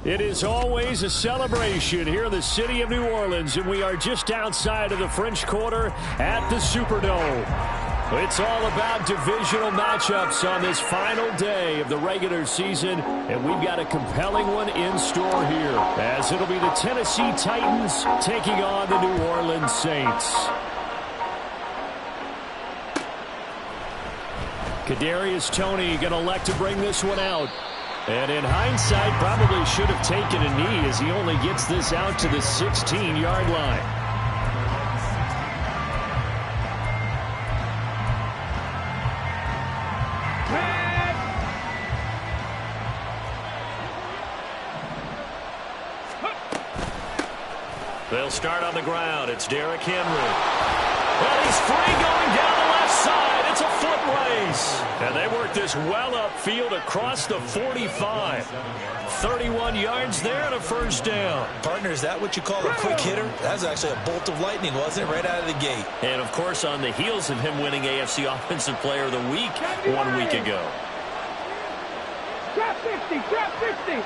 It is always a celebration here in the city of New Orleans, and we are just outside of the French Quarter at the Superdome. It's all about divisional matchups on this final day of the regular season, and we've got a compelling one in store here, as it'll be the Tennessee Titans taking on the New Orleans Saints. Kadarius Toney going to elect to bring this one out. And in hindsight, probably should have taken a knee as he only gets this out to the 16-yard line. They'll start on the ground. It's Derrick Henry. And he's free going down the left side. It's a foot race. And they work this well upfield across the 45. 31 yards there and a first down. Partner, is that what you call a quick hitter? That was actually a bolt of lightning, wasn't it? Right out of the gate. And, of course, on the heels of him winning AFC Offensive Player of the Week 1 week ago. Drop 50, drop 50.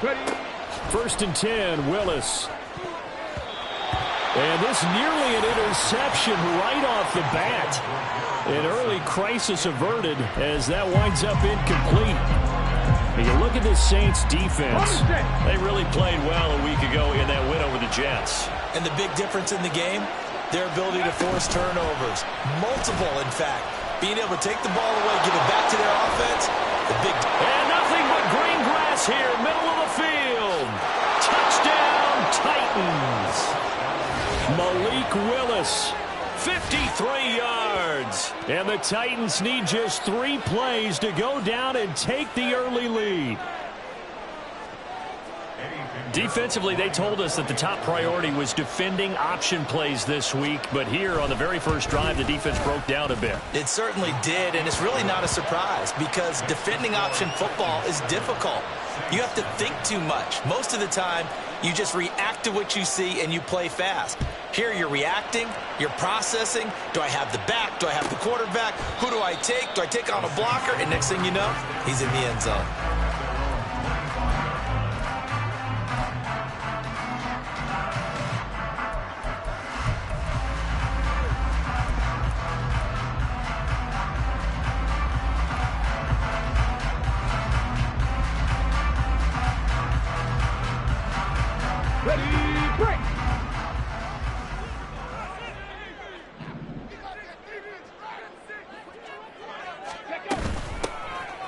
Ready. First and 10, Willis. And this nearly an interception right off the bat. An early crisis averted as that winds up incomplete. And you look at this Saints defense. They really played well a week ago in that win over the Jets. And the big difference in the game, their ability to force turnovers. Multiple, in fact. Being able to take the ball away, give it back to their offense. And nothing but green grass here, middle of the field. Touchdown, Titans. Malik Willis, 53 yards. And the Titans need just 3 plays to go down and take the early lead. Defensively, they told us that the top priority was defending option plays this week. But here on the very first drive, the defense broke down a bit. It certainly did, and it's really not a surprise because defending option football is difficult. You have to think too much. Most of the time, you just react to what you see and you play fast. Here you're reacting, you're processing. Do I have the back? Do I have the quarterback? Who do I take? Do I take on a blocker? And next thing you know, he's in the end zone.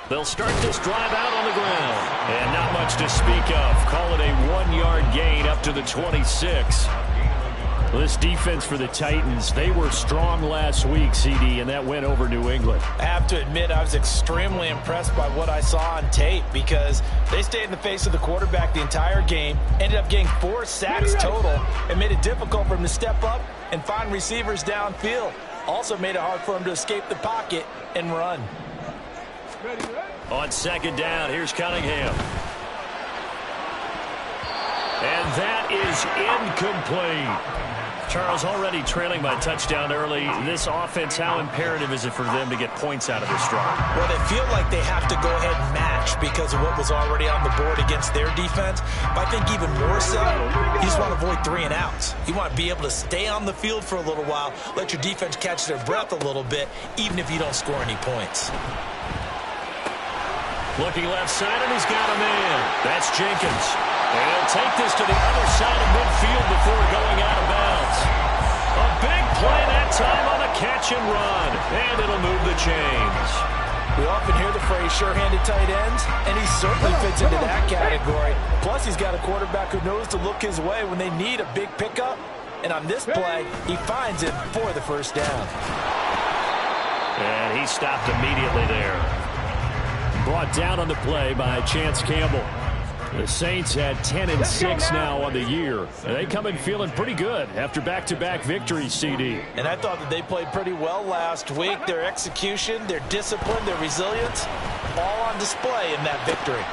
They'll start this drive out on the ground. And not much to speak of. Call it a 1-yard gain up to the 26. This defense for the Titans, they were strong last week, CD, and that went over New England. I have to admit I was extremely impressed by what I saw on tape because they stayed in the face of the quarterback the entire game, ended up getting 4 sacks total, and made it difficult for him to step up and find receivers downfield. Also made it hard for him to escape the pocket and run. On second down, here's Cunningham. And that is incomplete. Charles, already trailing by touchdown early. This offense, how imperative is it for them to get points out of this drive? Well, they feel like they have to go ahead and match because of what was already on the board against their defense. But I think even more so, you just want to avoid 3 and outs. You want to be able to stay on the field for a little while, let your defense catch their breath a little bit, even if you don't score any points. Looking left side, and he's got a man. That's Jenkins. And he'll take this to the other side of midfield before going out of bounds. A big play that time on a catch and run. And it'll move the chains. We often hear the phrase sure-handed tight ends, and he certainly fits into that category. Plus, he's got a quarterback who knows to look his way when they need a big pickup. And on this play, he finds it for the first down. And he stopped immediately there. Brought down on the play by Chance Campbell. The Saints had 10-6 now on the year. And they come in feeling pretty good after back-to-back victories, CD. And I thought that they played pretty well last week. Their execution, their discipline, their resilience, all on display in that victory.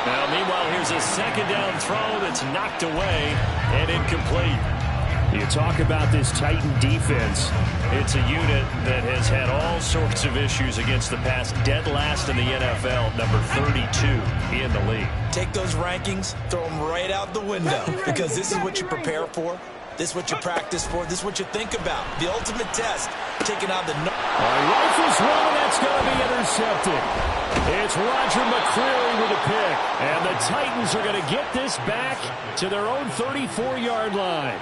Now, meanwhile, here's a second down throw that's knocked away and incomplete. You talk about this Titan defense. It's a unit that has had all sorts of issues against the pass. Dead last in the NFL, number 32 in the league. Take those rankings, throw them right out the window, because this is what you prepare for. This is what you practice for. This is what you think about. The ultimate test, taking out the... Rifles one, and that's going to be intercepted. It's Roger McCreary with a pick. And the Titans are going to get this back to their own 34-yard line.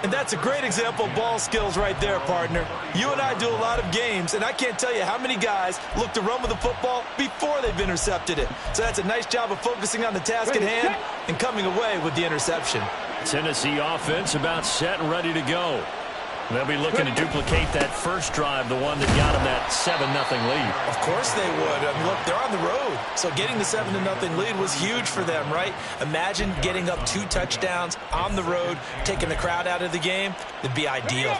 And that's a great example of ball skills right there, partner. You and I do a lot of games, and I can't tell you how many guys look to run with the football before they've intercepted it. So that's a nice job of focusing on the task at hand and coming away with the interception. Tennessee offense about set and ready to go. They'll be looking to duplicate that first drive, the one that got them that 7-0 lead. Of course they would. I mean, look, they're on the road. So getting the 7-0 lead was huge for them, right? Imagine getting up 2 touchdowns on the road, taking the crowd out of the game. That'd be ideal.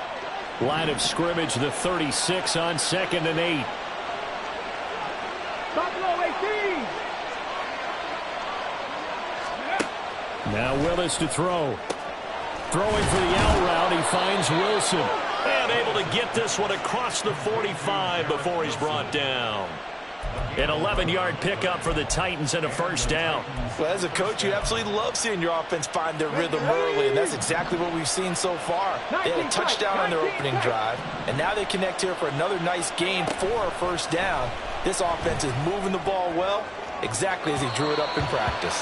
Line of scrimmage, the 36 on 2nd and 8. Buffalo 18. Now Willis to throw. Throwing for the out route, he finds Wilson. And able to get this one across the 45 before he's brought down. An 11-yard pickup for the Titans and a first down. Well, as a coach, you absolutely love seeing your offense find their rhythm early, and that's exactly what we've seen so far. They had a touchdown on their opening drive, and now they connect here for another nice gain for a first down. This offense is moving the ball well, exactly as he drew it up in practice.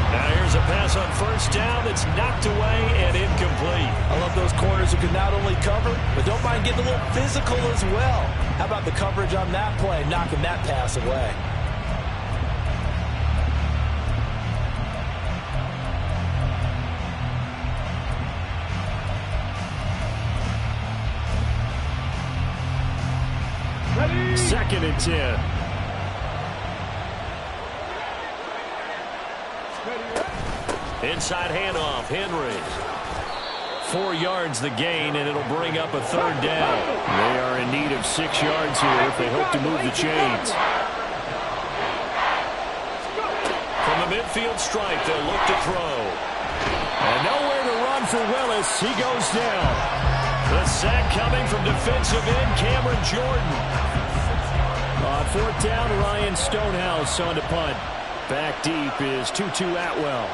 Now here's a pass on first down that's knocked away and incomplete. I love those corners who can not only cover, but don't mind getting a little physical as well. How about the coverage on that play, knocking that pass away? Ready. 2nd and 10. Inside handoff, Henry. 4 yards the gain, and it'll bring up a 3rd down. They are in need of 6 yards here if they hope to move the chains. From the midfield stripe, they'll look to throw. And nowhere to run for Willis. He goes down. The sack coming from defensive end Cameron Jordan. On 4th down, Ryan Stonehouse on to punt. Back deep is Tutu Atwell.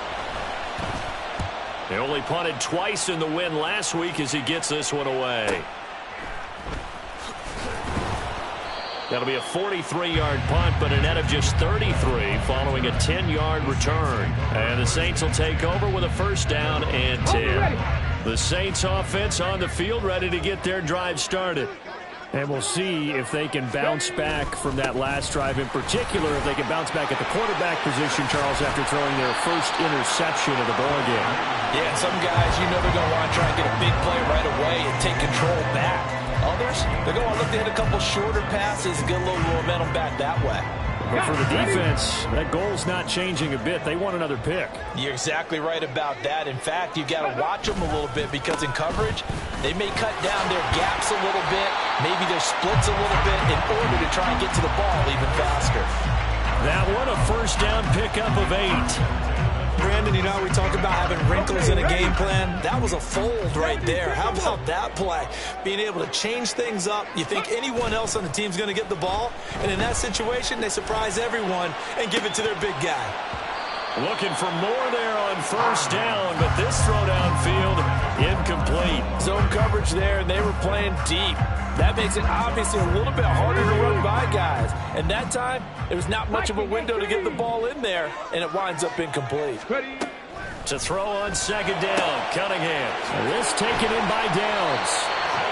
They only punted twice in the win last week as he gets this one away. That'll be a 43-yard punt, but a net of just 33 following a 10-yard return. And the Saints will take over with a first down and 10. The Saints offense on the field ready to get their drive started. And we'll see if they can bounce back from that last drive, in particular if they can bounce back at the quarterback position, Charles, after throwing their first interception of the ball game. Yeah, and some guys, you know they're going to want to try and get a big play right away and take control back. Others, they're going to look to hit a couple shorter passes and get a little momentum back that way. But for the defense, that goal's not changing a bit. They want another pick. You're exactly right about that. In fact, you've got to watch them a little bit because in coverage, they may cut down their gaps a little bit, maybe their splits a little bit in order to try and get to the ball even faster. That one, a first down pickup of 8. Brandon, you know, we talk about having wrinkles in a game plan. That was a fold right there. How about that play? Being able to change things up. You think anyone else on the team's going to get the ball, and in that situation, they surprise everyone and give it to their big guy. Looking for more there on first down, but this throw downfield, incomplete. Zone coverage there, and they were playing deep. That makes it obviously a little bit harder to run by guys. And that time, there was not much of a window to get the ball in there, and it winds up incomplete. To throw on second down, Cunningham. This taken in by Downs.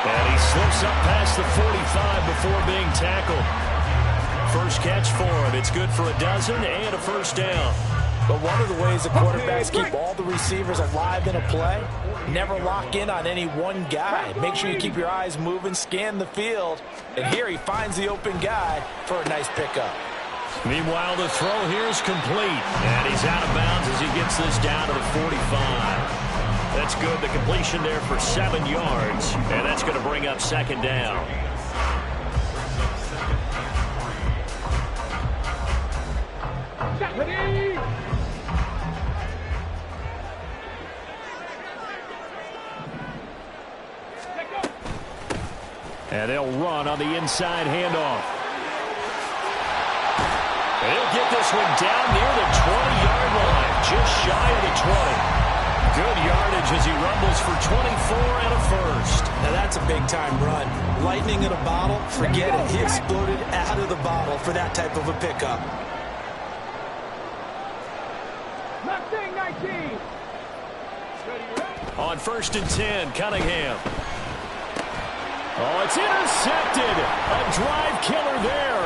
And he slips up past the 45 before being tackled. First catch for him. It's good for a dozen and a first down. But one of the ways the quarterbacks keep all the receivers alive in a play, never lock in on any one guy. Make sure you keep your eyes moving, scan the field. And here he finds the open guy for a nice pickup. Meanwhile, the throw here is complete. And he's out of bounds as he gets this down to the 45. That's good. The completion there for 7 yards. And that's going to bring up second down. Ready. And they'll run on the inside handoff. They'll get this one down near the 20-yard line, just shy of the 20. Good yardage as he rumbles for 24 and a first. Now that's a big-time run. Lightning in a bottle, forget it. He exploded out of the bottle for that type of a pickup. 19. On 1st and 10, Cunningham. Oh, it's intercepted. A drive killer there.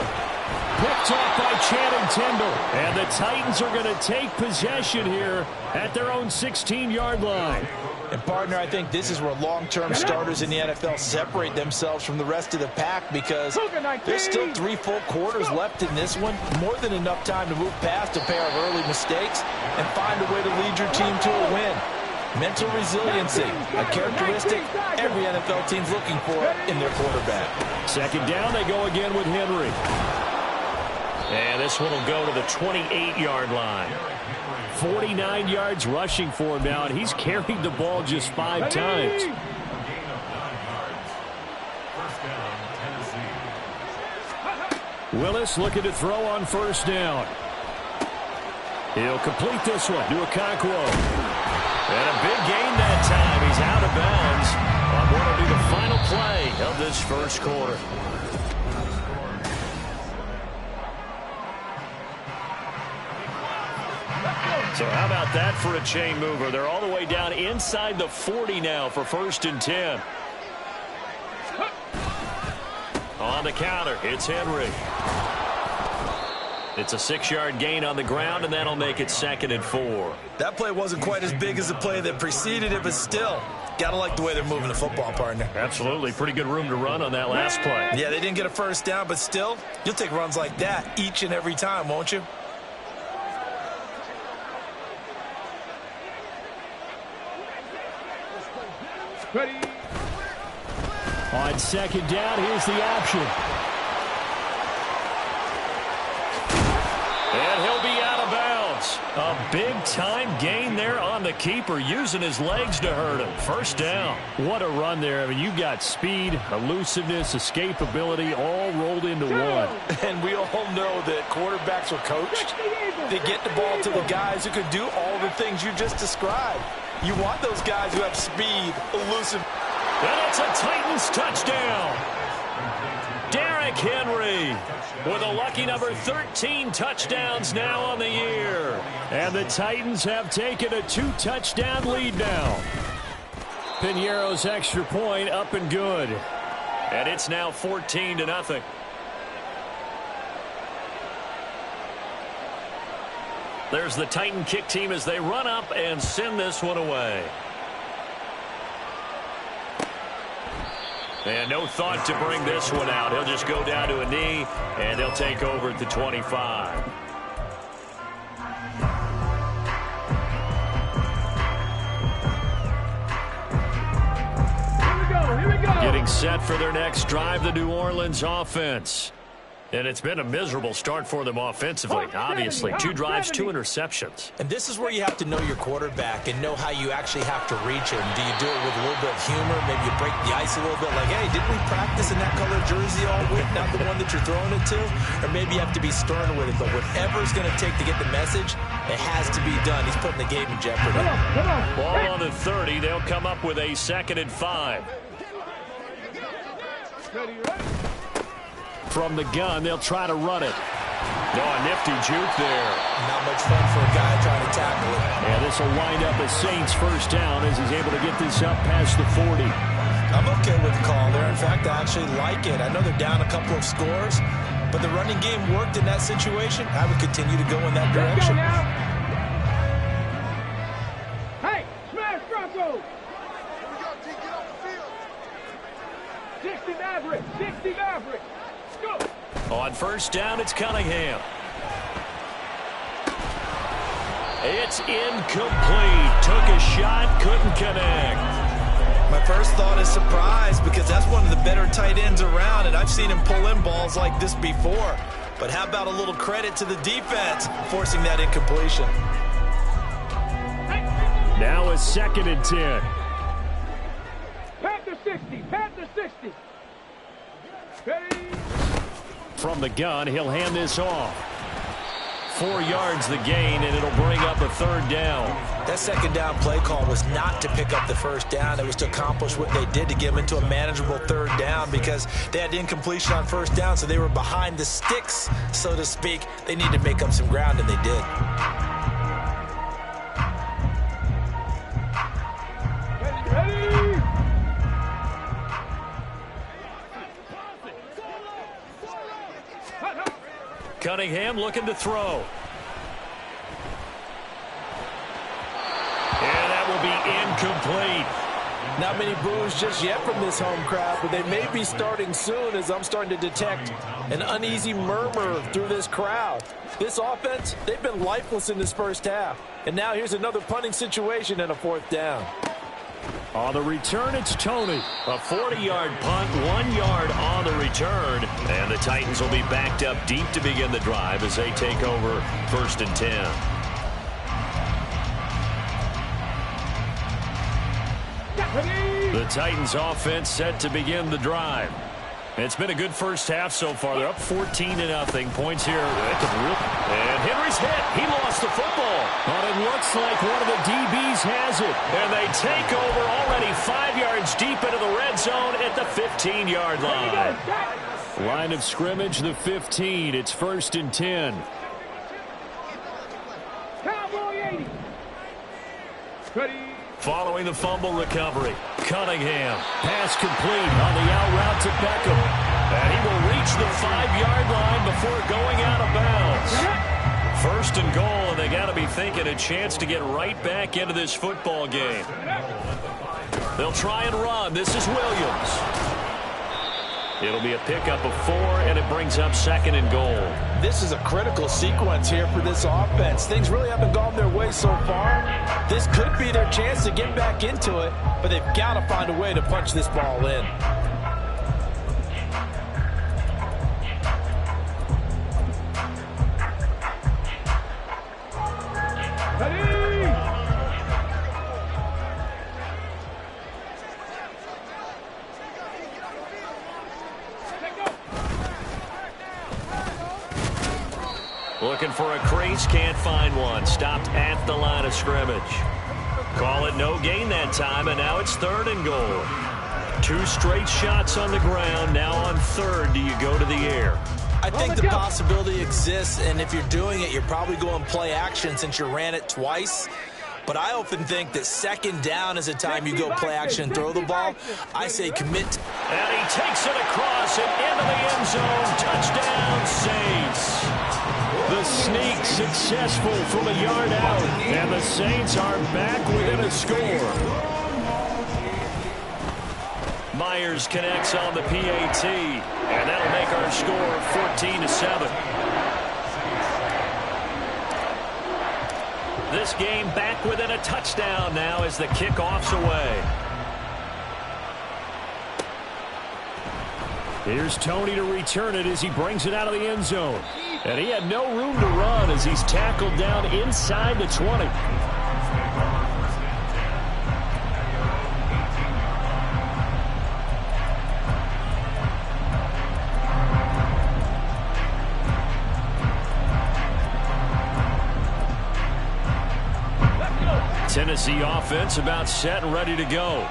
Picked off by Channing Tindall. And the Titans are going to take possession here at their own 16-yard line. And, partner, I think this is where long-term starters in the NFL separate themselves from the rest of the pack because there's still 3 full quarters left in this one. More than enough time to move past a pair of early mistakes and find a way to lead your team to a win. Mental resiliency, a characteristic every NFL team's looking for in their quarterback. 2nd down, they go again with Henry. And this one will go to the 28-yard line. 49 yards rushing for him now, and he's carried the ball just 5 times. Willis looking to throw on 1st down. He'll complete this one to Okonkwo. And a big gain that time. He's out of bounds on what will be the final play of this first quarter. So how about that for a chain mover? They're all the way down inside the 40 now for 1st and 10. On the counter, it's Henry. It's a 6-yard gain on the ground, and that'll make it 2nd and 4. That play wasn't quite as big as the play that preceded it, but still, gotta like the way they're moving the football, partner. Absolutely. Pretty good room to run on that last play. Yeah, they didn't get a 1st down, but still, you'll take runs like that each and every time, won't you? Ready. On 2nd down, here's the option. And he'll be out of bounds. A big-time gain there on the keeper, using his legs to hurt him. 1st down. What a run there. I mean, you got speed, elusiveness, escapability, all rolled into one. And we all know that quarterbacks are coached. They get the ball to the guys who can do all the things you just described. You want those guys who have speed, elusive. And it's a Titans touchdown. Derrick Henry with a lucky number 13 touchdowns now on the year. And the Titans have taken a 2-touchdown lead now. Piñeiro's extra point up and good. And it's now 14-0. There's the Titan kick team as they run up and send this one away. And no thought to bring this one out. He'll just go down to a knee, and they'll take over at the 25. Here we go. Getting set for their next drive, the New Orleans offense. And it's been a miserable start for them offensively. Obviously, 2 drives, 2 interceptions. And this is where you have to know your quarterback and know how you actually have to reach him. Do you do it with a little bit of humor? Maybe you break the ice a little bit like, hey, didn't we practice in that color jersey all week, not the one that you're throwing it to? Or maybe you have to be stern with it. But whatever it's going to take to get the message, it has to be done. He's putting the game in jeopardy. Come on. Ball on the 30. They'll come up with a 2nd and 5. Ready. From the gun, they'll try to run it. Oh, a nifty juke there. Not much fun for a guy trying to tackle it. And this will wind up as Saints 1st down as he's able to get this up past the 40. I'm okay with the call there. In fact, I actually like it. I know they're down a couple of scores, but the running game worked in that situation. I would continue to go in that direction. Let's go now. Hey, smash Bronco. Here we go, T. Get off the field. 60 Maverick. 60 Maverick. Go. On 1st down, it's Cunningham. It's incomplete. Took a shot, couldn't connect. My first thought is surprise because that's one of the better tight ends around, and I've seen him pull in balls like this before. But how about a little credit to the defense forcing that incompletion? Now it's 2nd and 10. Panther 60. Panther 60. From the gun, he'll hand this off. 4 yards the gain, and it'll bring up a third down. That second down play call was not to pick up the first down. It was to accomplish what they did to get them into a manageable third down because they had incompletion on first down, so they were behind the sticks, so to speak. They needed to make up some ground, and they did. Cunningham looking to throw. And that will be incomplete. Not many boos just yet from this home crowd, but they may be starting soon as I'm starting to detect an uneasy murmur through this crowd. This offense, they've been lifeless in this first half. And now here's another punting situation and a fourth down. On the return, it's Tony. A 40-yard punt, 1 yard on the return. And the Titans will be backed up deep to begin the drive as they take over 1st and 10. The Titans offense set to begin the drive. It's been a good first half so far. They're up 14-0. Points here. And Henry's hit. He lost the football. But it looks like one of the DBs has it. And they take over already 5 yards deep into the red zone at the 15-yard line. Line of scrimmage, the 15. It's 1st and 10. Following the fumble recovery, Cunningham. Pass complete on the out route to Beckham. And he will reach the 5-yard line before going out of bounds. 1st and goal, and they got to be thinking a chance to get right back into this football game. They'll try and run. This is Williams. It'll be a pickup of 4, and it brings up 2nd and goal. This is a critical sequence here for this offense. Things really haven't gone their way so far. This could be their chance to get back into it, but they've got to find a way to punch this ball in. Looking for a crease, can't find one. Stopped at the line of scrimmage. Call it no gain that time, and now it's 3rd and goal. 2 straight shots on the ground. Now on 3rd, do you go to the air? I think the possibility exists, and if you're doing it, you're probably going play action since you ran it twice. But I often think that 2nd down is a time you go play action and throw the ball. I say commit. And he takes it across and into the end zone. Touchdown, Saints. The sneak successful from a yard out. And the Saints are back within a score. Myers connects on the PAT. And that'll make our score 14-7. This game back within a touchdown now as the kickoff's away. Here's Tony to return it as he brings it out of the end zone. And he had no room to run as he's tackled down inside the 20. Tennessee offense about set and ready to go.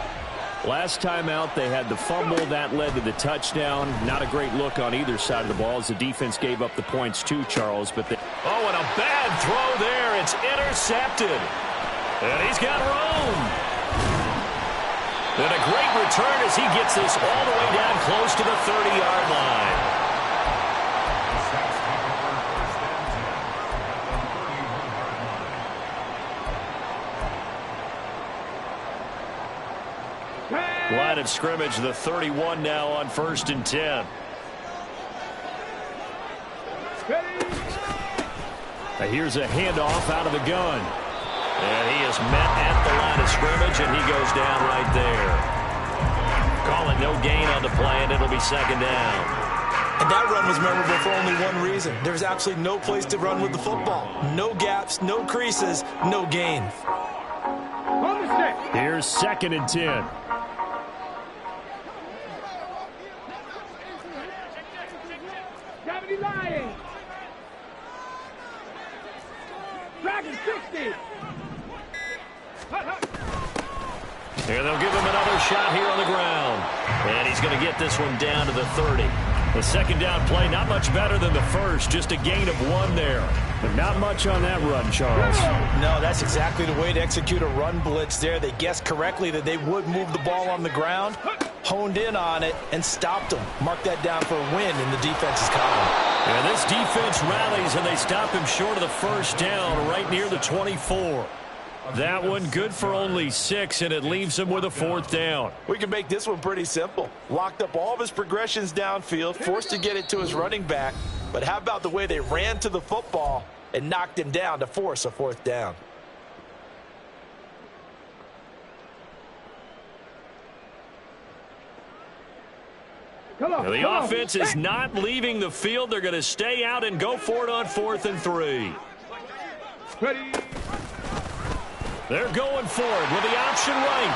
Last time out, they had the fumble. That led to the touchdown. Not a great look on either side of the ball as the defense gave up the points too, Charles. But oh, and a bad throw there. It's intercepted. And he's got room. And a great return as he gets this all the way down close to the 30-yard line. Line of scrimmage, the 31 now on 1st and 10. Here's a handoff out of the gun. And he is met at the line of scrimmage, and he goes down right there. Call it no gain on the play, and it'll be 2nd down. And that run was memorable for only one reason. There's absolutely no place to run with the football. No gaps, no creases, no gain. Here's 2nd and 10. 60 Lions. Dragon 60. Hut, hut. Here they'll give him another shot here on the ground. And he's going to get this one down to the 30. The second down play, not much better than the first. Just a gain of 1 there. But not much on that run, Charles. No, that's exactly the way to execute a run blitz there. They guessed correctly that they would move the ball on the ground, honed in on it, and stopped them. Mark that down for a win in the defense's column. And this defense rallies, and they stop him short of the first down right near the 24. That one good for only 6, and it leaves him with a 4th down. We can make this one pretty simple. Locked up all of his progressions downfield, forced to get it to his running back. But how about the way they ran to the football and knocked him down to force a 4th down? Now the offense is not leaving the field. They're going to stay out and go for it on 4th and 3. Ready. They're going for it with the option right.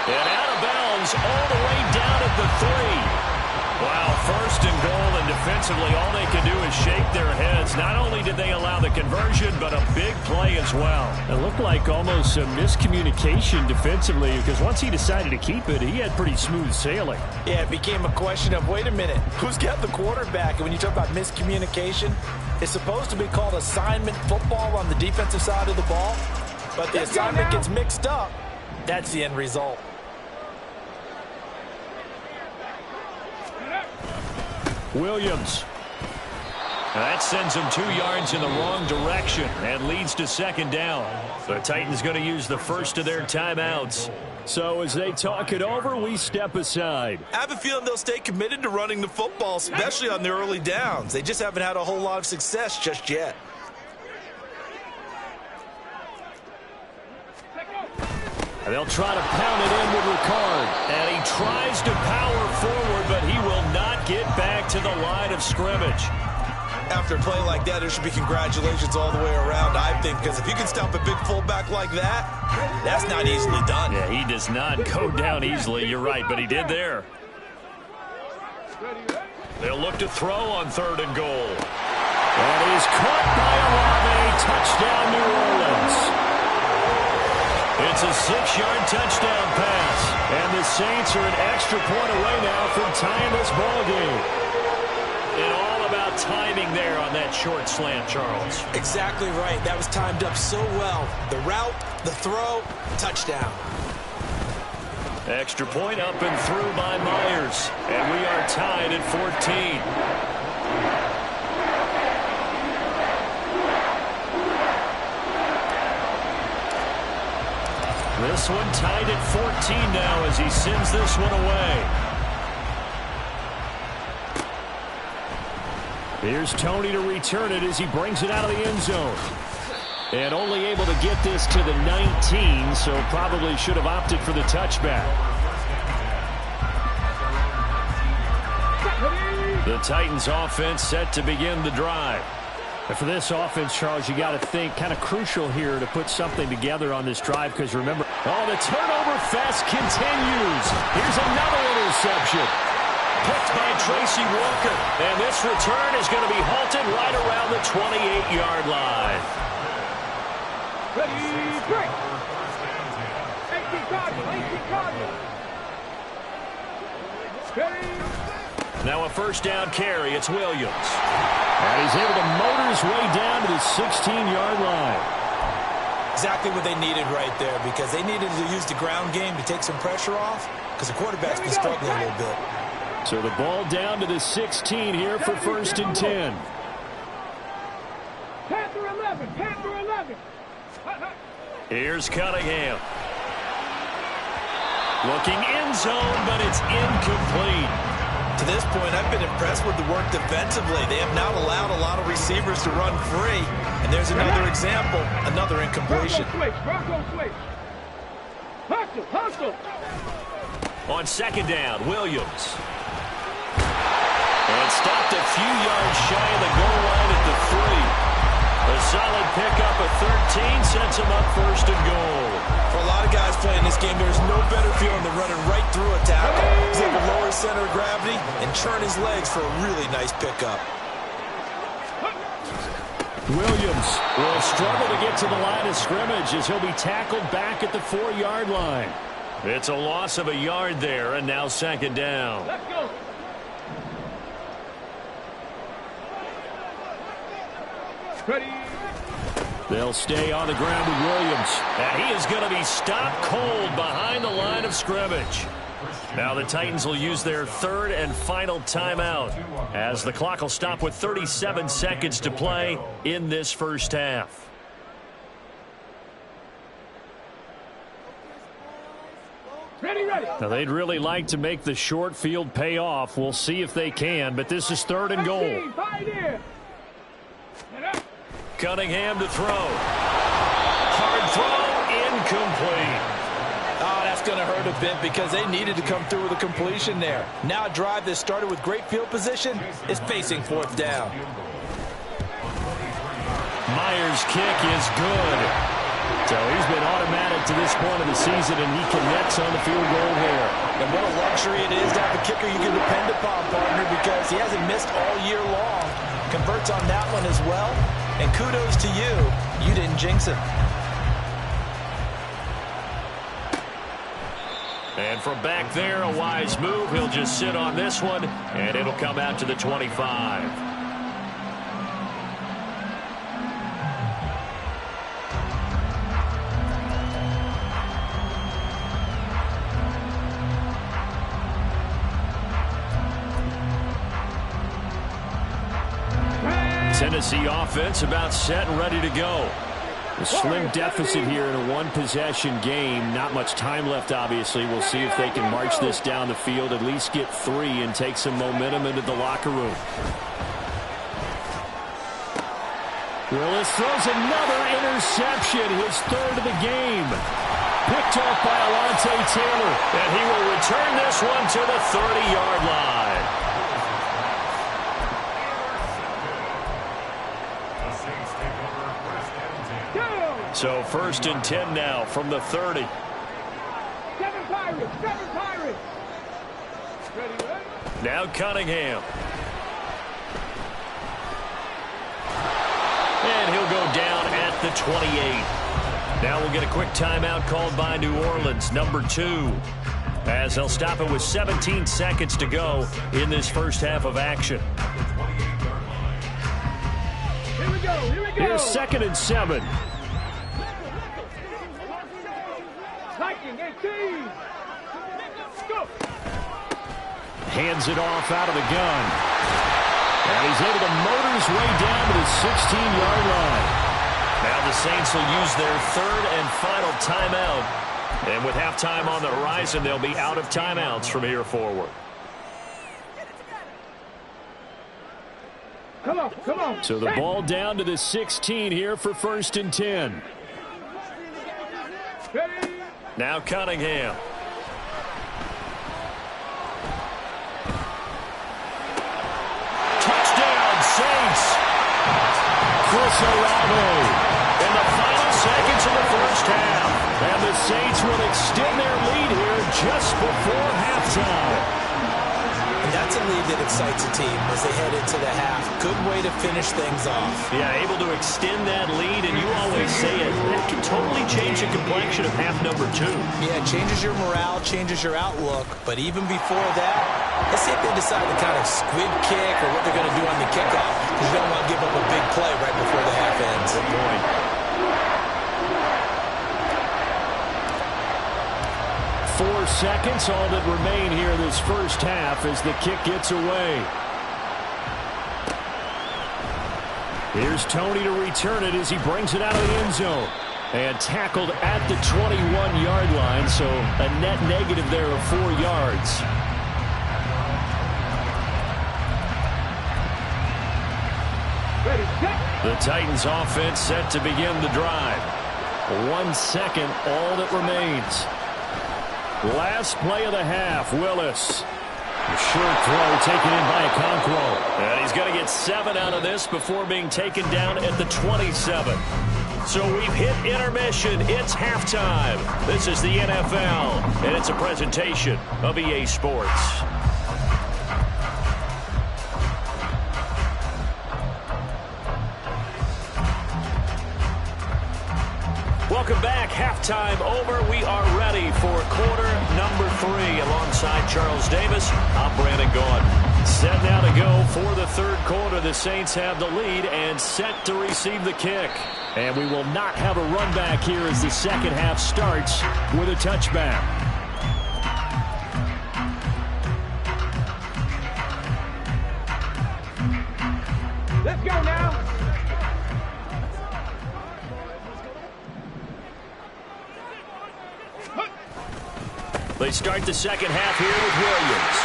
And out of bounds all the way down at the 3. Wow, 1st and goal, and defensively all they can do is shake their heads. Not only did they allow the conversion, but a big play as well. It looked like almost a miscommunication defensively, because once he decided to keep it, he had pretty smooth sailing. Yeah, it became a question of, wait a minute, who's got the quarterback? And when you talk about miscommunication, it's supposed to be called assignment football on the defensive side of the ball, but the assignment gets mixed up. That's the end result. Williams. That sends him 2 yards in the wrong direction and leads to 2nd down. The Titans going to use the first of their timeouts. So as they talk it over, we step aside. I have a feeling they'll stay committed to running the football, especially on the early downs. They just haven't had a whole lot of success just yet. And they'll try to pound it in with Ricard. And he tries to power forward, but he will not get back to the line of scrimmage. After a play like that, there should be congratulations all the way around, I think, because if you can stop a big fullback like that, that's not easily done. Yeah, he does not go down easily. You're right, but he did there. They'll look to throw on 3rd and goal. And he's caught by Olave. Touchdown, New Orleans. It's a 6-yard touchdown pass. And the Saints are an extra point away now from tying this ball game. And all about timing there on that short slant, Charles. Exactly right. That was timed up so well. The route, the throw, touchdown. Extra point up and through by Myers. And we are tied at 14. This one tied at 14 now as he sends this one away. Here's Tony to return it as he brings it out of the end zone. And only able to get this to the 19, so probably should have opted for the touchback. The Titans offense set to begin the drive. And for this offense, Charles, you got to think kind of crucial here to put something together on this drive, because remember, the turnover fest continues. Here's another interception. Picked by Tracy Walker. And this return is going to be halted right around the 28-yard line. Ready, break. 18 Cardinals. Ready. Now a 1st down carry. It's Williams. And he's able to motor his way down to the 16-yard line. Exactly what they needed right there, because they needed to use the ground game to take some pressure off, because the quarterback's been struggling a little bit. So the ball down to the 16 here for 1st and 10. Panther 11. Panther 11. Here's Cunningham. Looking end zone, but it's incomplete. To this point, I've been impressed with the work defensively. They have not allowed a lot of receivers to run free. And there's another example, another incompletion. Bronco switch. Hustle. On 2nd down, Williams. And stopped a few yards shy of the goal line at the 3. A solid pickup, a of 13 sets him up first and goal. For a lot of guys playing this game, there's no better feeling than running right through a tackle. He's able to lower his center of gravity and churn his legs for a really nice pickup. Williams will struggle to get to the line of scrimmage as he'll be tackled back at the 4-yard line. It's a loss of a yard there, and now second down. Let's go. Ready. They'll stay on the ground with Williams. And he is going to be stopped cold behind the line of scrimmage. Now the Titans will use their third and final timeout as the clock will stop with 37 seconds to play in this first half. Ready, ready. Now they'd really like to make the short field pay off. We'll see if they can, but this is third and goal. Cunningham to throw. Hard throw, incomplete. Oh, that's going to hurt a bit because they needed to come through with a completion there. Now a drive that started with great field position is facing fourth down. Myers' kick is good. So he's been automatic to this point of the season, and he connects on the field goal here. And what a luxury it is to have a kicker you can depend upon, partner, because he hasn't missed all year long. Converts on that one as well. And kudos to you. You didn't jinx him. And from back there, a wise move. He'll just sit on this one, and it'll come out to the 25. Tennessee offense about set and ready to go. A slim deficit here in a one-possession game. Not much time left, obviously. We'll see if they can march this down the field, at least get 3 and take some momentum into the locker room. Willis throws another interception, his third of the game. Picked off by Alontae Taylor, and he will return this one to the 30-yard line. So first and 10 now from the 30. 7 Pirates, 7 Pirates. Ready, ready. Now Cunningham. And he'll go down at the 28. Now we'll get a quick timeout called by New Orleans, number 2. As they'll stop it with 17 seconds to go in this first half of action. Here we go, here we go. Here's second and 7. Viking 18. Go. Hands it off out of the gun. And he's able to motor his way down to the 16-yard line. Now the Saints will use their third and final timeout. And with halftime on the horizon, they'll be out of timeouts from here forward. Come on, come on. So the ball down to the 16 here for first and 10. Ready. Now Cunningham. Touchdown, Saints. Chris Olave in the final seconds of the first half. And the Saints will extend their lead here just before halftime. And that's a lead that excites a team as they head into the half. Good way to finish things off. Yeah, able to extend that lead, and you always say it, that can totally change the complexion of half number 2. Yeah, it changes your morale, changes your outlook. But even before that, let's see if they decide to kind of squib kick or what they're going to do on the kickoff, because you don't want to give up a big play right before the half ends. Good point. Four seconds, all that remain here this first half as the kick gets away. Here's Tony to return it as he brings it out of the end zone. And tackled at the 21-yard line, so a net negative there of 4 yards. Ready, set. The Titans offense set to begin the drive. 1 second, all that remains. Last play of the half, Willis. A short throw taken in by Okonkwo. And he's going to get 7 out of this before being taken down at the 27. So we've hit intermission. It's halftime. This is the NFL, and it's a presentation of EA Sports. Welcome back. Halftime over. We are ready for quarter number 3. Alongside Charles Davis, I'm Brandon Gaudin. Set now to go for the third quarter. The Saints have the lead and set to receive the kick. And we will not have a run back here as the second half starts with a touchback. Let's go now. They start the second half here with Williams.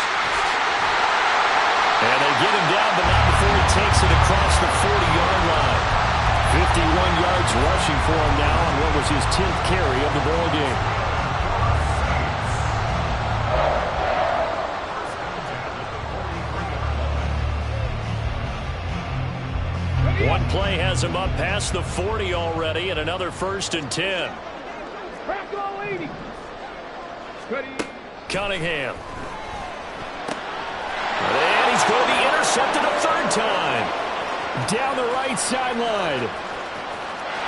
And they get him down, but not before he takes it across the 40-yard line. 51 yards rushing for him now on what was his 10th carry of the ball game. One play has him up past the 40 already, and another 1st and 10. Crack all 80. Cunningham. And he's going to be intercepted a third time. Down the right sideline.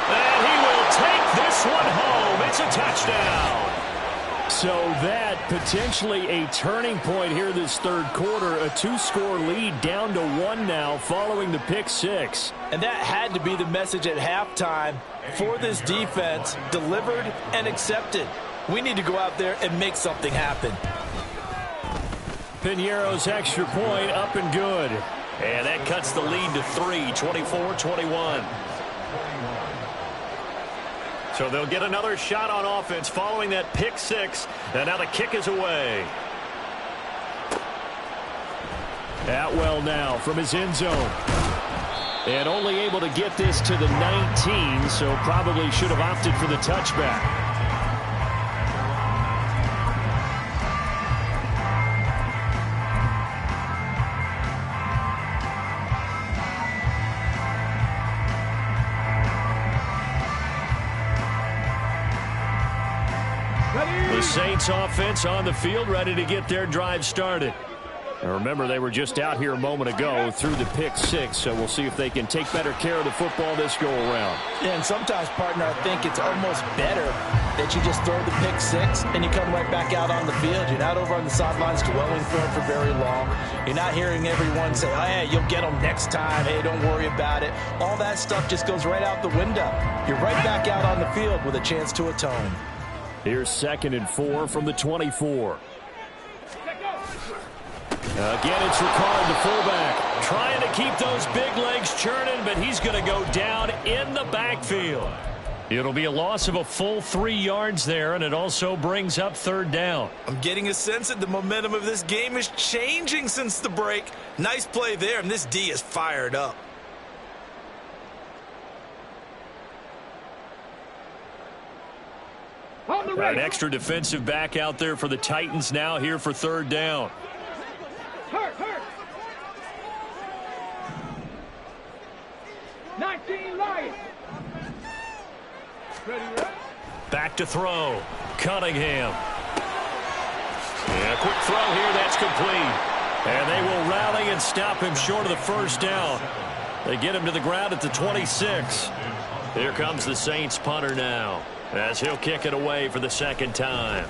And he will take this one home. It's a touchdown. So that potentially a turning point here this third quarter. A 2-score lead down to 1 now following the pick 6. And that had to be the message at halftime for this defense. Delivered and accepted. We need to go out there and make something happen. Piñeiro's extra point up and good. And that cuts the lead to 3, 24-21. So they'll get another shot on offense following that pick 6. And now the kick is away. Atwell now from his end zone. And only able to get this to the 19, so probably should have opted for the touchback. The Saints offense on the field, ready to get their drive started. Now remember, they were just out here a moment ago through the pick 6, so we'll see if they can take better care of the football this go-around. Yeah, and sometimes, partner, I think it's almost better that you just throw the pick 6 and you come right back out on the field. You're not over on the sidelines dwelling for it for very long. You're not hearing everyone say, oh, hey, you'll get them next time. Hey, don't worry about it. All that stuff just goes right out the window. You're right back out on the field with a chance to atone. Here's 2nd and 4 from the 24. Again, it's Ricard, the fullback, trying to keep those big legs churning, but he's going to go down in the backfield. It'll be a loss of a full 3 yards there, and it also brings up 3rd down. I'm getting a sense that the momentum of this game is changing since the break. Nice play there, and this D is fired up. An extra defensive back out there for the Titans now here for 3rd down. Hurt. 19 Lions. Back to throw. Cunningham. Yeah, quick throw here. That's complete. And they will rally and stop him short of the 1st down. They get him to the ground at the 26. Here comes the Saints punter now, as he'll kick it away for the 2nd time.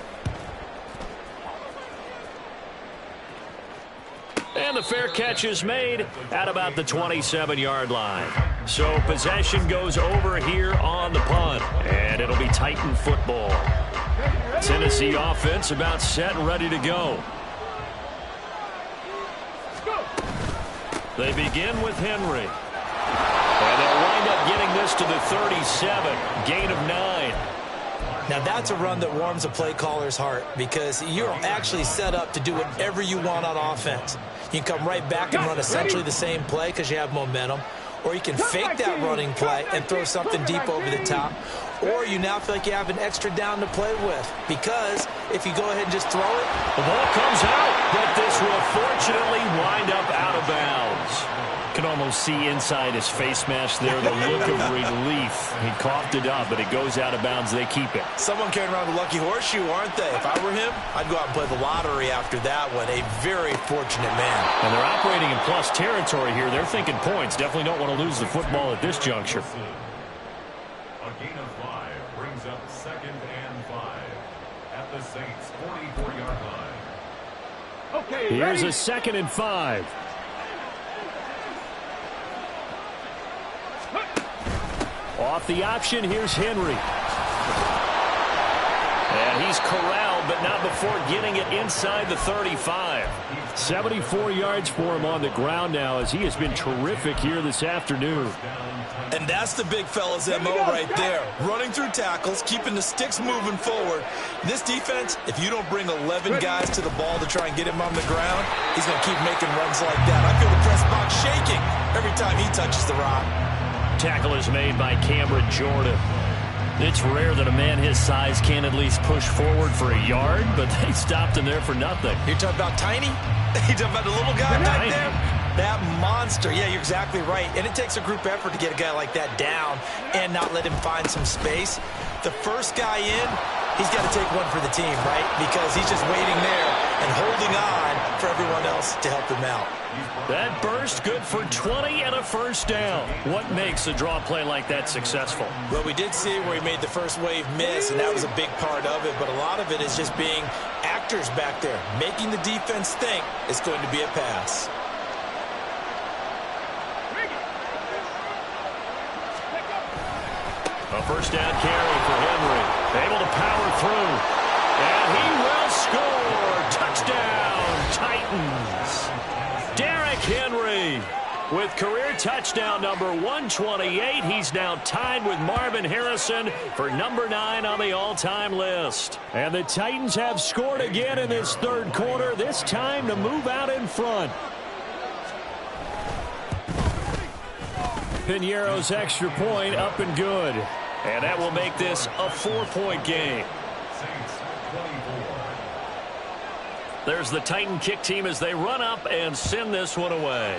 And the fair catch is made at about the 27-yard line. So possession goes over here on the punt, and it'll be Titan football. Tennessee offense about set and ready to go. They begin with Henry. And they'll wind up getting this to the 37, gain of 9. Now that's a run that warms a play caller's heart because you're actually set up to do whatever you want on offense. You can come right back and run essentially the same play because you have momentum, or you can fake that running play and throw something deep over the top, or you now feel like you have an extra down to play with because if you go ahead and just throw it, the ball comes out, but this will fortunately wind up out of bounds. Can almost see inside his face mask there the look of relief. He coughed it up, but it goes out of bounds. They keep it. Someone carrying around the lucky horseshoe, aren't they? If I were him, I'd go out and play the lottery after that one. A very fortunate man. And they're operating in plus territory here. They're thinking points. Definitely don't want to lose the football at this juncture. A gain of 5 brings up 2nd and 5 at the Saints' 44-yard line. Okay, here's ready? a 2nd and 5. Off the option, here's Henry. And he's corralled, but not before getting it inside the 35. 74 yards for him on the ground now, as he has been terrific here this afternoon. And that's the big fella's MO right there. Running through tackles, keeping the sticks moving forward. This defense, if you don't bring 11 guys to the ball to try and get him on the ground, he's going to keep making runs like that. I feel the press box shaking every time he touches the rock. Tackle is made by Cameron Jordan. It's rare that a man his size can at least push forward for a yard, but they stopped him there for nothing. You're talking about tiny? You're talking about the little guy back there? That monster. Yeah, you're exactly right. And it takes a group effort to get a guy like that down and not let him find some space. The first guy in, he's got to take one for the team, right? Because he's just waiting there and holding on for everyone else to help him out. That burst good for 20 and a first down. What makes a draw play like that successful? Well, we did see where he made the first wave miss, and that was a big part of it. But a lot of it is just being actors back there, making the defense think it's going to be a pass. A first down carry for Henry. Able to power through. And he will score. Touchdown, Titans. Derrick Henry with career touchdown number 128. He's now tied with Marvin Harrison for number 9 on the all-time list. And the Titans have scored again in this third quarter, this time to move out in front. Piñeiro's extra point up and good. And that will make this a 4-point game. There's the Titan kick team as they run up and send this one away.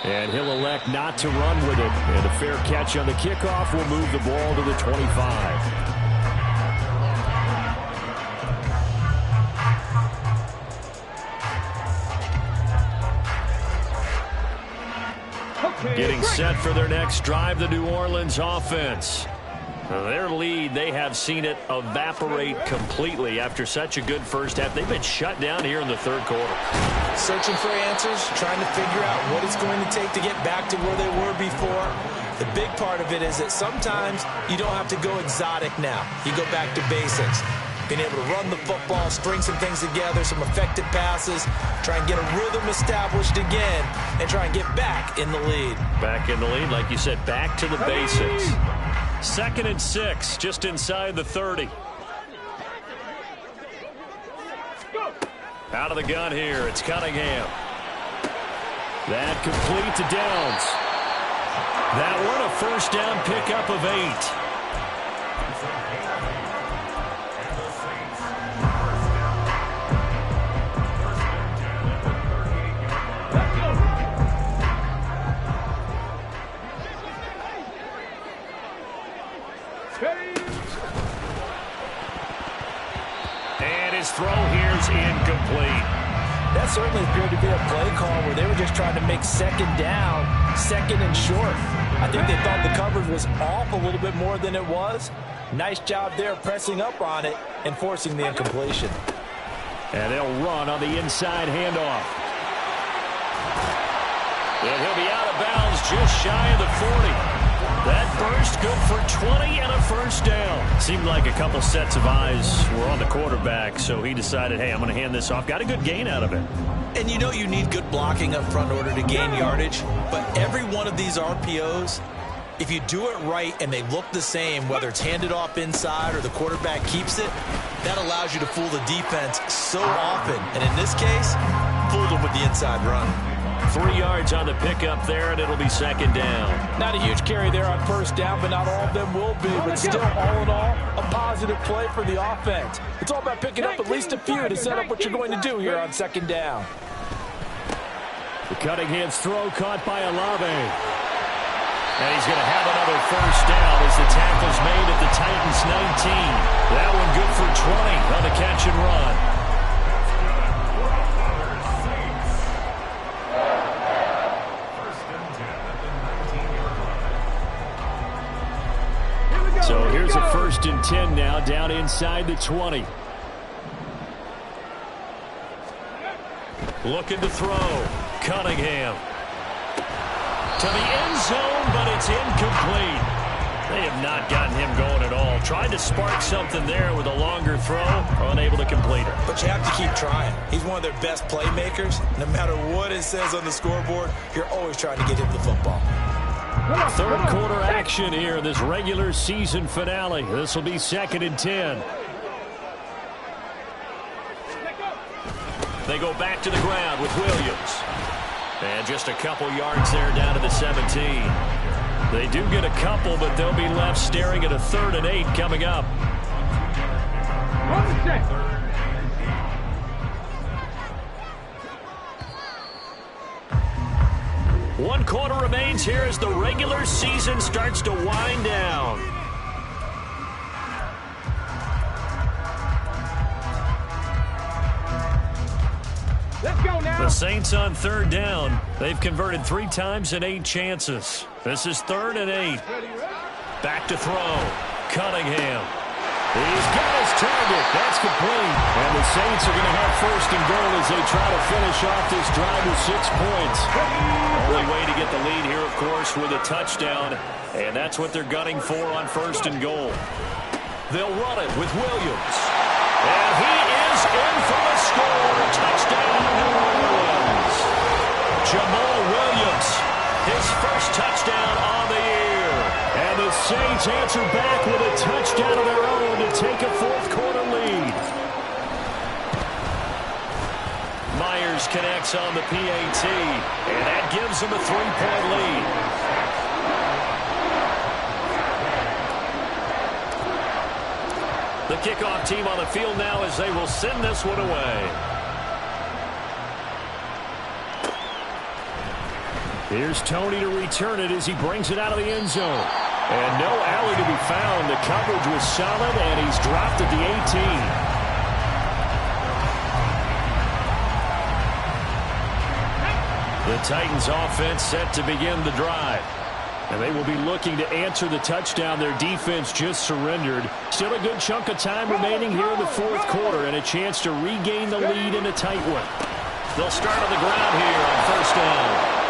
And he'll elect not to run with it. And a fair catch on the kickoff will move the ball to the 25. Getting set for their next drive, the New Orleans offense. Their lead, they have seen it evaporate completely after such a good first half. They've been shut down here in the third quarter. Searching for answers, trying to figure out what it's going to take to get back to where they were before. The big part of it is that sometimes you don't have to go exotic now. You go back to basics. Being able to run the football, string some things together, some effective passes, try and get a rhythm established again, and try and get back in the lead. Back in the lead, like you said, back to the basics. 2nd and 6, just inside the 30. Out of the gun here, it's Cunningham. That complete to Downs. That one a first down pickup of 8. And his throw here's incomplete. That certainly appeared to be a play call where they were just trying to make second down, second and short. I think they thought the coverage was off a little bit more than it was. Nice job there pressing up on it and forcing the incompletion. And they'll run on the inside handoff. And he'll be out of bounds just shy of the 40. That burst good for 20 and a first down. Seemed like a couple sets of eyes were on the quarterback, so he decided, hey, I'm going to hand this off. Got a good gain out of it. And you know you need good blocking up front in order to gain yardage, but every one of these RPOs, if you do it right and they look the same, whether it's handed off inside or the quarterback keeps it, that allows you to fool the defense so often. And in this case, fooled them with the inside run. 3 yards on the pickup there, and it'll be second down. Not a huge carry there on first down, but not all of them will be. But still, all in all, a positive play for the offense. It's all about picking up at least a few to set up what you're going to do here on second down. The Cunningham's throw caught by Olave. And he's going to have another first down as the tackle's made at the Titans' 19. That one good for 20 on the catch and run. So here's a 1st and 10 now down inside the 20. Looking to throw. Cunningham. To the end zone, but it's incomplete. They have not gotten him going at all. Tried to spark something there with a longer throw, unable to complete it. But you have to keep trying. He's one of their best playmakers. No matter what it says on the scoreboard, you're always trying to get him the football. Third quarter action here in this regular season finale. This will be 2nd and 10. They go back to the ground with Williams. And just a couple yards there down to the 17. They do get a couple, but they'll be left staring at a 3rd and 8 coming up. One quarter remains here as the regular season starts to wind down. Let's go now. The Saints on 3rd down. They've converted 3 times in 8 chances. This is 3rd and 8. Back to throw. Cunningham. He's got his target. That's complete. And the Saints are going to have 1st and goal as they try to finish off this drive with 6 points. Only way to get the lead here, of course, with a touchdown. And that's what they're gunning for on 1st and goal. They'll run it with Williams. And he is in for a score. Touchdown, New Orleans. Jamal Williams, his first touchdown on the year. And the Saints answer back with a touchdown of their own to take a 4th quarter lead. Myers connects on the PAT, and that gives them a 3-point lead. The kickoff team on the field now as they will send this one away. Here's Tony to return it as he brings it out of the end zone. And no alley to be found. The coverage was solid, and he's dropped at the 18. The Titans offense set to begin the drive. And they will be looking to answer the touchdown their defense just surrendered. Still a good chunk of time remaining here in the 4th quarter and a chance to regain the lead in a tight one. They'll start on the ground here on 1st down.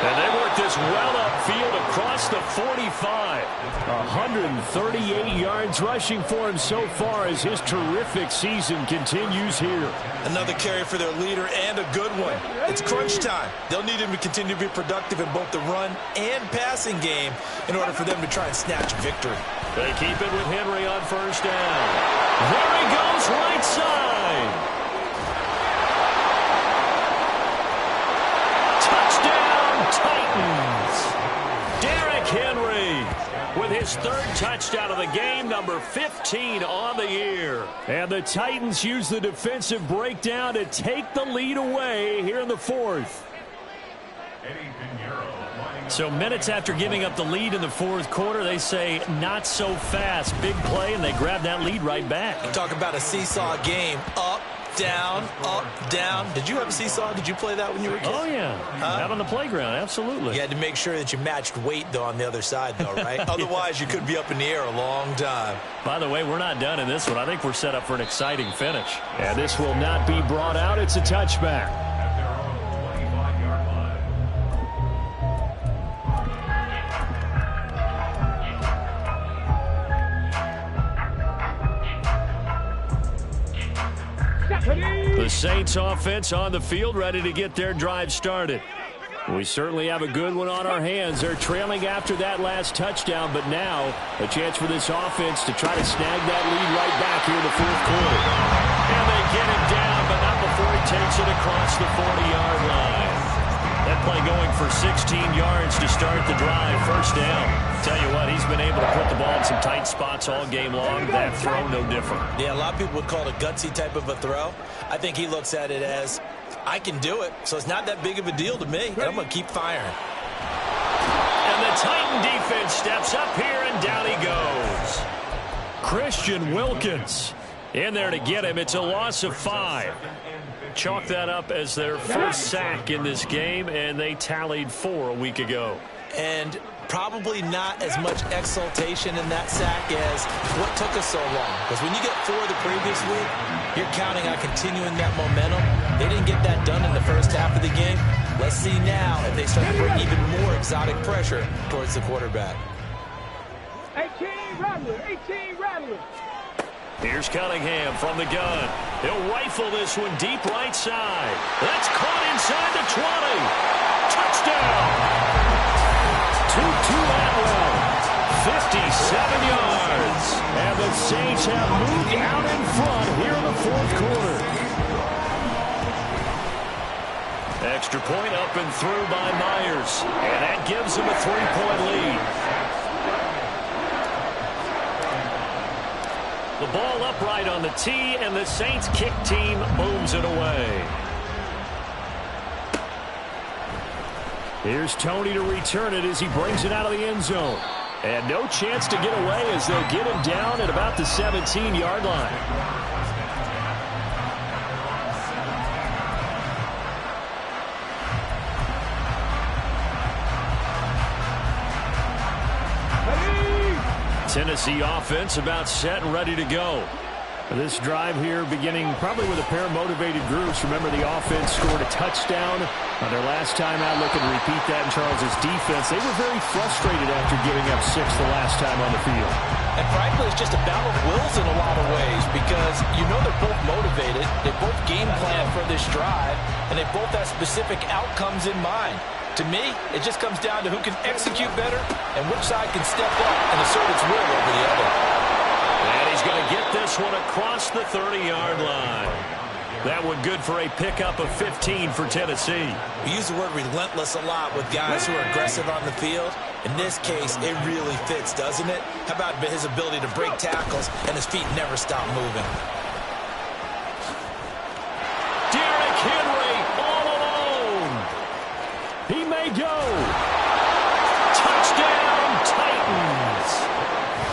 And they work this well upfield across the 45. 138 yards rushing for him so far as his terrific season continues here. Another carry for their leader and a good one. It's crunch time. They'll need him to continue to be productive in both the run and passing game in order for them to try and snatch victory. They keep it with Henry on 1st down. There he goes, right side. Titans. Derrick Henry with his 3rd touchdown of the game, number 15 on the year. And the Titans use the defensive breakdown to take the lead away here in the 4th. So minutes after giving up the lead in the 4th quarter, they say not so fast. Big play, and they grab that lead right back. Talk about a seesaw game. Up, down, up, down. Did you have a seesaw? Did you play that when you were a kid? Oh, yeah. Out on the playground, absolutely. You had to make sure that you matched weight, though, on the other side, though, right? Otherwise, you could be up in the air a long time. By the way, we're not done in this one. I think we're set up for an exciting finish. And this will not be brought out. It's a touchback. The Saints offense on the field, ready to get their drive started. We certainly have a good one on our hands. They're trailing after that last touchdown, but now a chance for this offense to try to snag that lead right back here in the 4th quarter. And they get him down, but not before he takes it across the 40-yard line. That play going for 16 yards to start the drive. 1st down. Tell you what, he's been able to put the ball in some tight spots all game long. That throw, no different. Yeah, a lot of people would call it a gutsy type of a throw. I think he looks at it as I can do it, so it's not that big of a deal to me. And I'm going to keep firing. And the Titan defense steps up here, and down he goes. Christian Wilkins in there to get him. It's a loss of 5. Chalk that up as their first sack in this game, and they tallied 4 a week ago. And probably not as much exultation in that sack as what took us so long. Because when you get 4 the previous week, you're counting on continuing that momentum. They didn't get that done in the first half of the game. Let's see now if they start to bring even more exotic pressure towards the quarterback. 18 Rattler, 18 Rattler. Here's Cunningham from the gun. He'll rifle this one deep right side. That's caught inside the 20. Touchdown. Tutu Atwell, 57 yards. And the Saints have moved out in front here in the fourth quarter. Extra point up and through by Myers. And that gives them a 3-point lead. The ball upright on the tee, and the Saints kick team moves it away. Here's Tony to return it as he brings it out of the end zone. And no chance to get away as they'll get him down at about the 17-yard line. Tennessee offense about set and ready to go. This drive here beginning probably with a pair of motivated groups. Remember, the offense scored a touchdown on their last time out. Looking to repeat that in Charles's defense. They were very frustrated after giving up 6 the last time on the field. And frankly, it's just a battle of wills in a lot of ways because you know they're both motivated. They both game plan for this drive, and they both have specific outcomes in mind. To me, it just comes down to who can execute better and which side can step up and assert its will over the other. And he's going to get this one across the 30-yard line. That one good for a pickup of 15 for Tennessee. We use the word relentless a lot with guys who are aggressive on the field. In this case, it really fits, doesn't it? How about his ability to break tackles and his feet never stop moving? Derrick Henry all alone. He may go. Touchdown, Titans.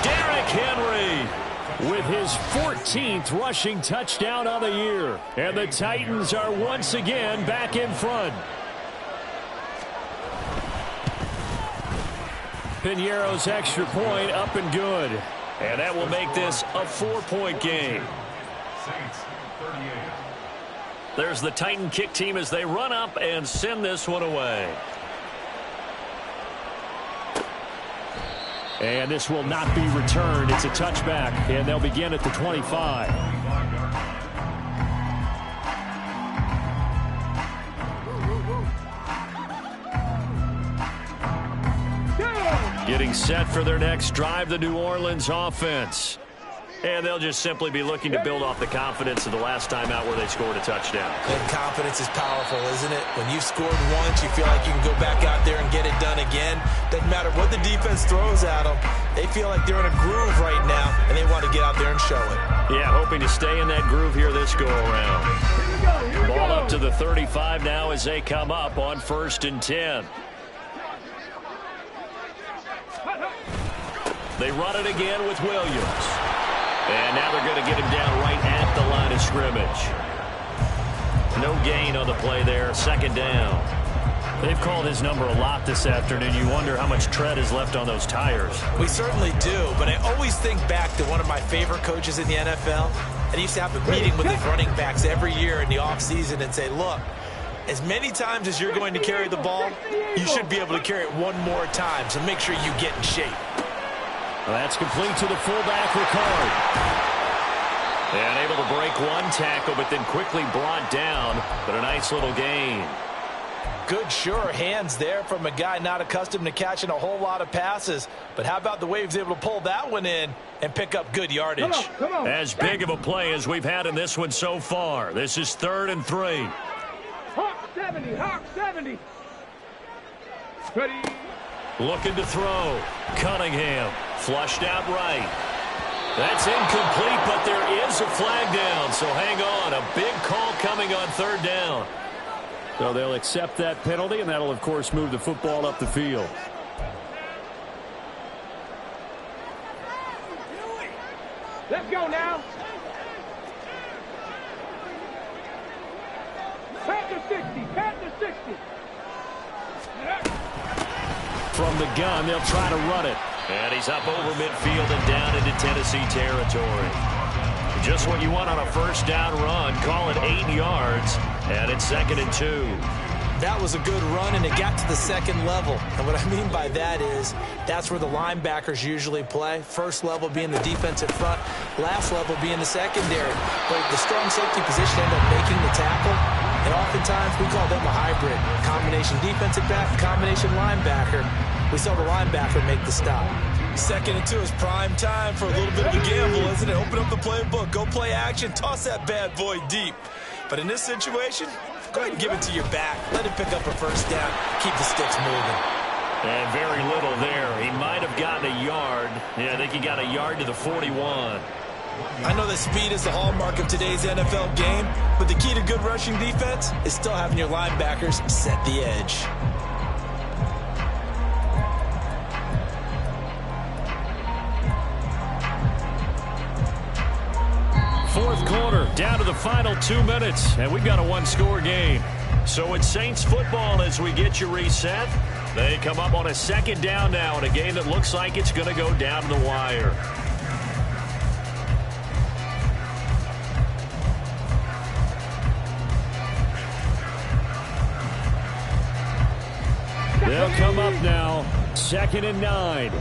Derrick Henry with his 14th rushing touchdown on the year. And the Titans are once again back in front. Piñeiro's extra point up and good. And that will make this a 4-point game. There's the Titan kick team as they run up and send this one away. And this will not be returned. It's a touchback, and they'll begin at the 25. Getting set for their next drive, the New Orleans offense. And they'll just simply be looking to build off the confidence of the last time out where they scored a touchdown. And confidence is powerful, isn't it? When you've scored once, you feel like you can go back out there and get it done again. Doesn't matter what the defense throws at them. They feel like they're in a groove right now, and they want to get out there and show it. Yeah, hoping to stay in that groove here this go-around. Ball up to the 35 now as they come up on 1st and 10. They run it again with Williams. And now they're going to get him down right at the line of scrimmage. No gain on the play there. 2nd down. They've called his number a lot this afternoon. You wonder how much tread is left on those tires. We certainly do, but I always think back to one of my favorite coaches in the NFL. And he used to have a meeting with his running backs every year in the offseason and say, look, as many times as you're going to carry the ball, you should be able to carry it one more time, so make sure you get in shape. Well, that's complete to the fullback, Ricard. And able to break one tackle, but then quickly brought down. But a nice little gain. Good, sure hands there from a guy not accustomed to catching a whole lot of passes. But how about the way he was able to pull that one in and pick up good yardage? Come on. As big of a play as we've had in this one so far. This is 3rd and 3. Hawk 70, Hawk 70. Ready. Looking to throw. Cunningham flushed out right. That's incomplete, but there is a flag down. So hang on. A big call coming on 3rd down. So they'll accept that penalty, and that'll, of course, move the football up the field. Let's go now. Pat to 60. Pat to 60. From the gun, they'll try to run it. And he's up over midfield and down into Tennessee territory. Just what you want on a first down run. Call it 8 yards, and it's 2nd and 2. That was a good run, and it got to the second level. And what I mean by that is that's where the linebackers usually play. First level being the defensive front, last level being the secondary. But the strong safety position ended up making the tackle, and oftentimes we call them a hybrid. Combination defensive back, combination linebacker. We saw the linebacker make the stop. 2nd and 2 is prime time for a little bit of a gamble, isn't it? Open up the playbook, go play action, toss that bad boy deep. But in this situation, go ahead and give it to your back. Let him pick up a first down. Keep the sticks moving. And very little there. He might have gotten a yard. Yeah, I think he got a yard to the 41. I know that speed is the hallmark of today's NFL game, but the key to good rushing defense is still having your linebackers set the edge. Fourth quarter, down to the final 2 minutes, and we've got a one-score game. So it's Saints football as we get you reset. They come up on a 2nd down now in a game that looks like it's going to go down to the wire. They'll come up now, 2nd and 9.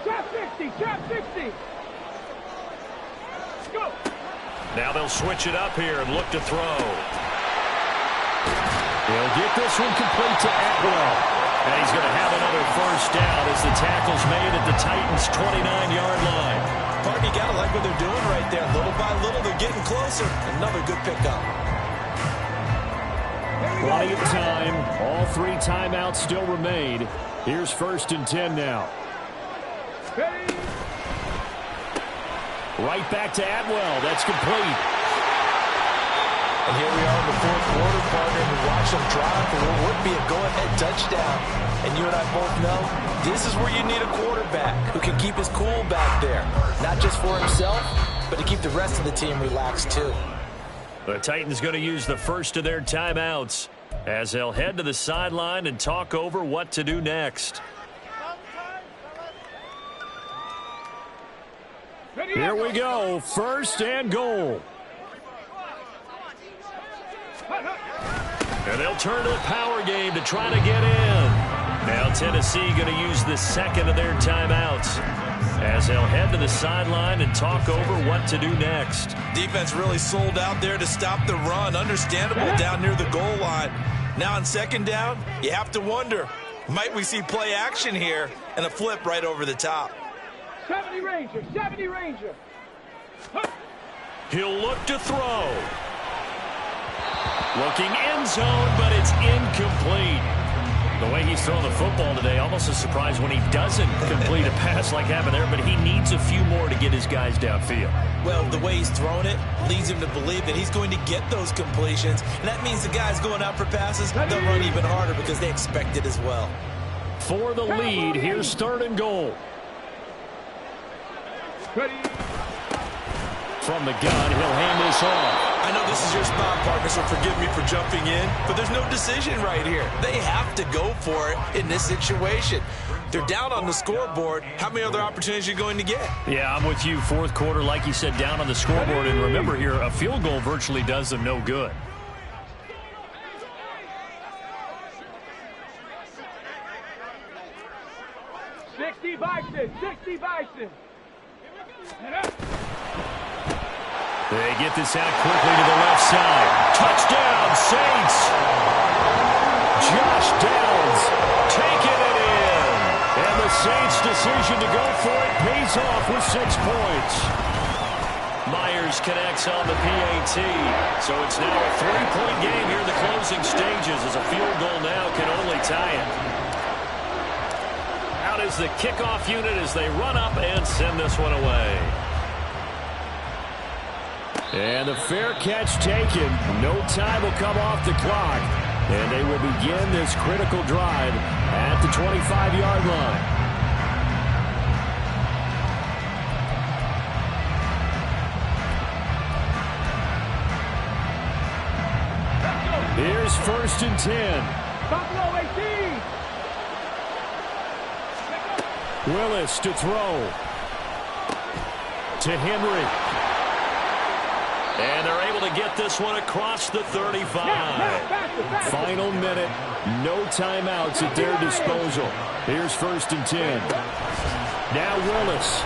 Trap 60. Trap 60. Go. Now they'll switch it up here and look to throw. He'll get this one complete to Atwell. And he's going to have another first down as the tackle's made at the Titans' 29-yard line. Partner, you got to like what they're doing right there. Little by little, they're getting closer. Another good pickup. Plenty of time. All 3 timeouts still remain. Here's 1st and 10 now. Right back to Atwell. That's complete. And here we are in the 4th quarter, partner. We watch them drive for what would be a go-ahead touchdown. And you and I both know this is where you need a quarterback who can keep his cool back there. Not just for himself, but to keep the rest of the team relaxed too. The Titans going to use the first of their timeouts as they'll head to the sideline and talk over what to do next. Here we go. 1st and goal. And they'll turn to the power game to try to get in. Now Tennessee going to use the 2nd of their timeouts as they'll head to the sideline and talk over what to do next. Defense really sold out there to stop the run. Understandable down near the goal line. Now on 2nd down, you have to wonder, might we see play action here and a flip right over the top? 70 Ranger. 70 Ranger. He'll look to throw. Looking end zone, but it's incomplete. The way he's throwing the football today, almost a surprise when he doesn't complete a pass like happened there, but he needs a few more to get his guys downfield. Well, the way he's thrown it leads him to believe that he's going to get those completions, and that means the guys going out for passes, they'll run even harder because they expect it as well. For the lead, here's 3rd and goal. From the gun, he'll hand this off. I know this is your spot, partner, so forgive me for jumping in, but there's no decision right here. They have to go for it in this situation. They're down on the scoreboard. How many other opportunities are you going to get? Yeah, I'm with you. 4th quarter, like you said, down on the scoreboard. And remember here, a field goal virtually does them no good. Bison. 60 Bison. They get this out quickly to the left side. Touchdown, Saints. Josh Downs taking it in. And the Saints' decision to go for it pays off with 6 points. Myers connects on the PAT. So it's now a 3-point game here in the closing stages as a field goal now can only tie it. Out is the kickoff unit as they run up and send this one away. And the fair catch taken. No time will come off the clock. And they will begin this critical drive at the 25-yard line. Here's 1st and 10. Buffalo 18. Willis to throw. To Henry. And they're able to get this one across the 35. Final minute. No timeouts at their disposal. Here's 1st and 10. Now Willis.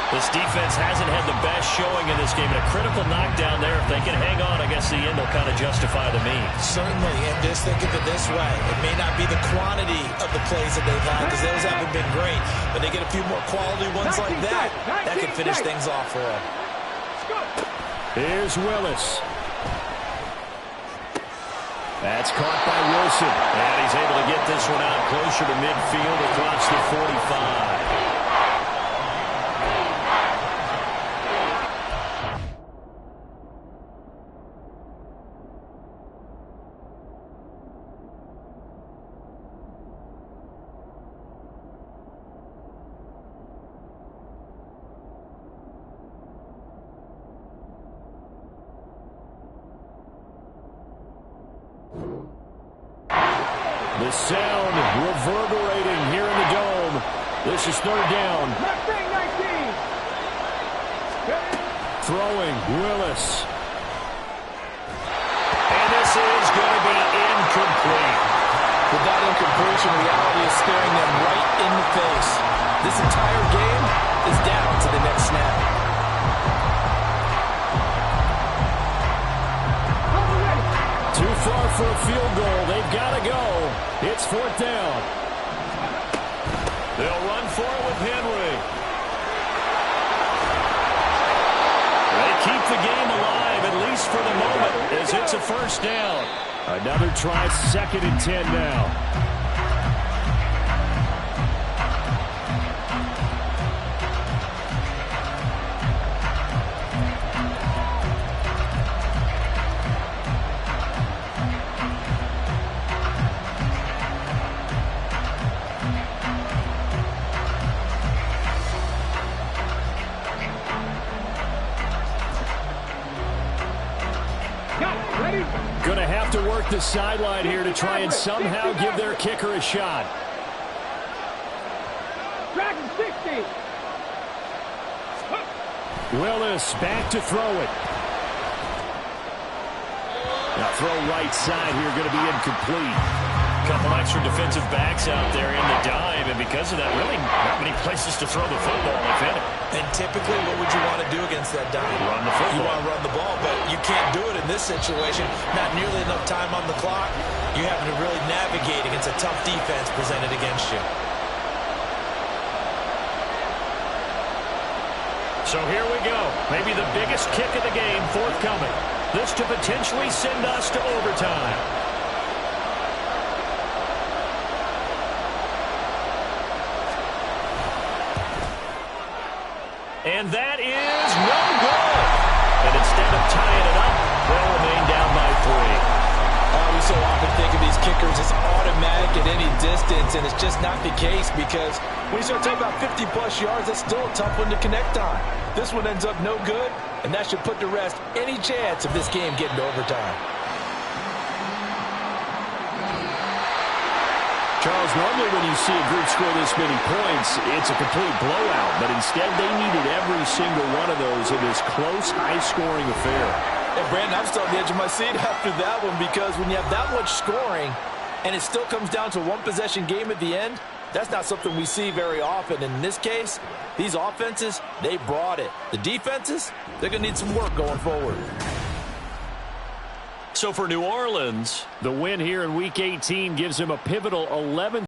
This defense hasn't had the best showing in this game. And a critical knockdown there. If they can hang on, I guess the end will kind of justify the means. Certainly, and just think of it this way. It may not be the quantity of the plays that they've had because those haven't been great. But they get a few more quality ones like that. That could finish things off for them. Here's Willis. That's caught by Wilson. And he's able to get this one out closer to midfield across the 45. The sound reverberating here in the dome. This is 3rd down. Throwing, Willis. And this is going to be incomplete. With that incompletion, reality is staring them right in the face. This entire game is down to the next snap. Too far for a field goal. They've got to go. It's 4th down. They'll run for it with Henry. They keep the game alive, at least for the moment, as it's a 1st down. Another try, 2nd and 10 now. Going to have to work the sideline here to try and somehow give their kicker a shot. Dragon 60. Willis back to throw it. Now throw right side here, going to be incomplete. Couple extra defensive backs out there in the dime, and because of that, really not many places to throw the football, if any. And typically, what would you want to do against that dime? Run the football. You want to run the ball, but you can't do it in this situation. Not nearly enough time on the clock. You having to really navigate against a tough defense presented against you. So here we go. Maybe the biggest kick of the game forthcoming. This to potentially send us to overtime. And that is no good. And instead of tying it up, they'll remain down by 3. We so often think of these kickers as automatic at any distance, and it's just not the case because when you start talking about 50-plus yards, that's still a tough one to connect on. This one ends up no good, and that should put to rest any chance of this game getting to overtime. Charles, normally when you see a group score this many points, it's a complete blowout. But instead, they needed every single one of those in this close, high-scoring affair. And Brandon, I'm still on the edge of my seat after that one because when you have that much scoring and it still comes down to a one-possession game at the end, that's not something we see very often. In this case, these offenses, they brought it. The defenses, they're going to need some work going forward. So for New Orleans, the win here in Week 18 gives them a pivotal 11th